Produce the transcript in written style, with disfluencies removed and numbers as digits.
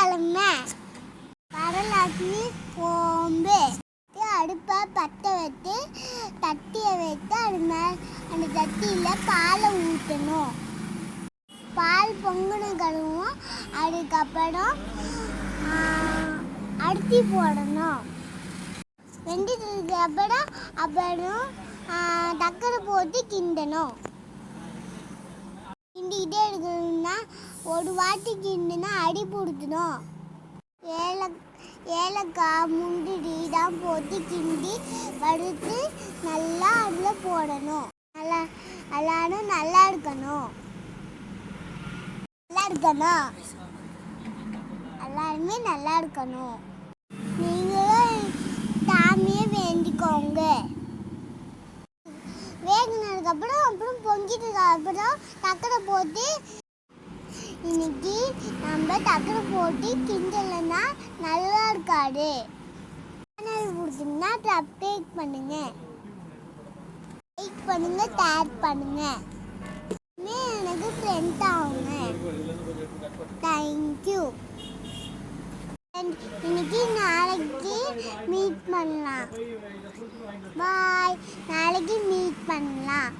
வெள்ளிக்கிழமை வரலட்சுமி கோம்பு அடுப்பை பற்ற வச்சு தட்டியை வைத்து அந்த தட்டியில் பாலை ஊற்றணும். பால் பொங்கணும் கழுவும். அதுக்கப்புறம் அரிசி போடணும். வெந்ததுக்கு அப்புறம் சக்கரை போட்டு கிண்டணும். கிண்டிக்கிட்டே இருக்கணும்னா ஒரு வாட்டி கிண்டுனா அடி பிடிக்கணும். ஏலக்காய் முந்திரி தான் போட்டு கிண்டி வறுத்து நல்லா அதில் போடணும். எல்லாரும் நல்லா இருக்கணும். எல்லாருமே நல்லா இருக்கணும். நீங்களும் சாமியை வேண்டிக்கோங்க. அப்புறம் பொங்கிட்டதுக்கு அப்புறம் சக்கரை போட்டு இன்னைக்கு நம்ம சக்கரை போட்டு கிண்டலைன்னா நல்லா இருக்காது. சேனல் பிடிச்சிங்கன்னா சப்ஸ்கிரைப் பண்ணுங்க, லைக் பண்ணுங்க, ஷேர் பண்ணுங்க. எனக்கு ஃப்ரெண்ட் ஆகுங்க. தேங்க்யூ. இன்னைக்கு நாளைக்கு மீட் பண்ணலாம். பாய். நாளைக்கு மீட் பண்ணலாம்.